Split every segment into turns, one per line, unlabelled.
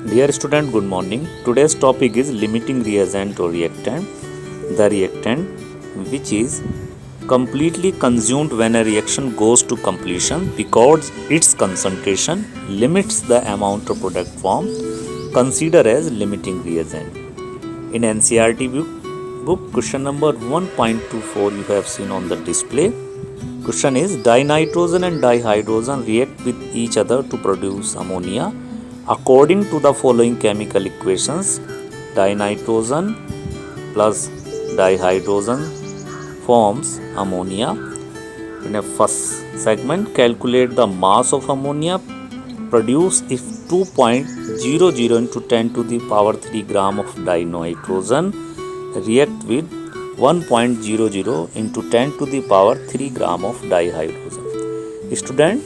Dear student, good morning. Today's topic is limiting reagent or reactant. The reactant which is completely consumed when a reaction goes to completion because its concentration limits the amount of product formed, considered as limiting reagent. In NCERT book question number 1.24 you have seen on the display. Question is dinitrogen and dihydrogen react with each other to produce ammonia. According to the following chemical equations, dinitrogen plus dihydrogen forms ammonia. In a first segment, calculate the mass of ammonia produced if 2.00 into 10 to the power 3 gram of dinitrogen react with 1.00 into 10 to the power 3 gram of dihydrogen. Student,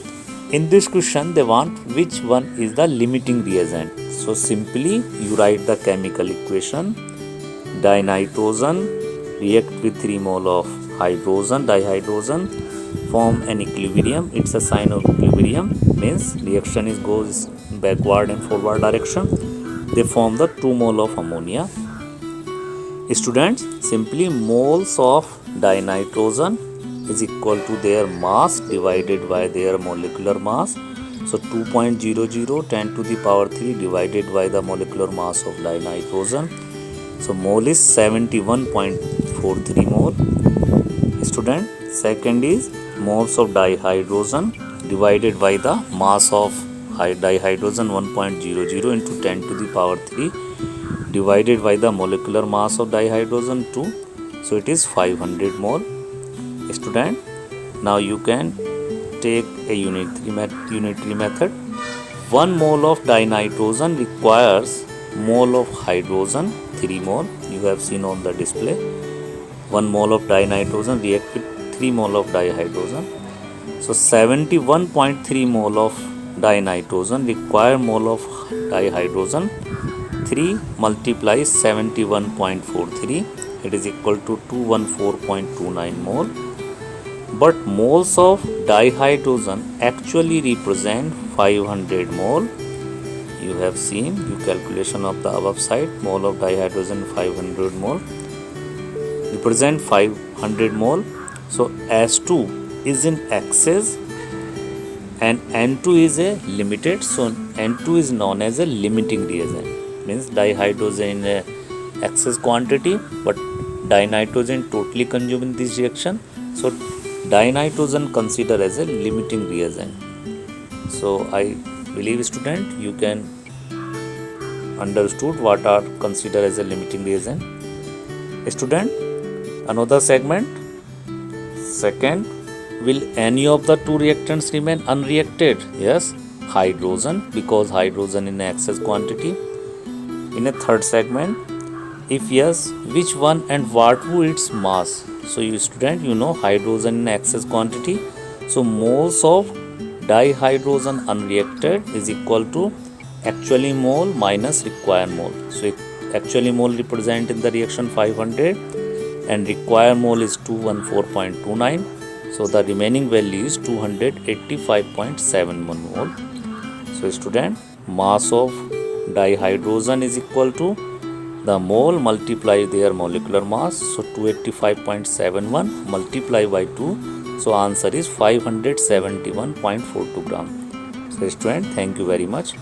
in this question they want which one is the limiting reagent. So simply you write the chemical equation. Dinitrogen react with 3 mole of dihydrogen form an equilibrium. It's a sign of equilibrium, means reaction goes backward and forward direction. They form the 2 mole of ammonia. Students, simply moles of dinitrogen is equal to their mass divided by their molecular mass. So 2.00 10 to the power 3 divided by the molecular mass of dinitrogen. So mole is 71.43 mole. Student, second is moles of dihydrogen divided by the mass of dihydrogen 1.00 into 10 to the power 3 divided by the molecular mass of dihydrogen 2. So it is 500 mole. Student, now you can take a unitary method. 1 mole of dinitrogen requires mole of hydrogen 3 mole. You have seen on the display. 1 mole of dinitrogen react with 3 mole of dihydrogen. So 71.3 mole of dinitrogen require mole of dihydrogen. 3 multiplies 71.43, it is equal to 214.29 mole. But moles of dihydrogen actually represent 500 mole. You have seen your calculation of the above side. Mole of dihydrogen 500 mole represent 500 mole. So S2 is in excess and N2 is a limited. So N2 is known as a limiting reagent. Means dihydrogen in a excess quantity but dinitrogen totally consumed in this reaction. So dinitrogen considered as a limiting reagent. So I believe student you can understood what are considered as a limiting reagent. Student, another segment. Second, will any of the two reactants remain unreacted? Yes, hydrogen, because hydrogen in excess quantity. In a third segment, if yes, which one and what would its mass? So you student, you know hydrogen in excess quantity. So moles of dihydrogen unreacted is equal to actually mole minus required mole. So actually mole represent in the reaction 500 and required mole is 214.29. So the remaining value is 285.71 mole. So student, mass of dihydrogen is equal to the mole multiply their molecular mass. So 285.71 multiply by 2. So answer is 571.42 gram. So student, thank you very much.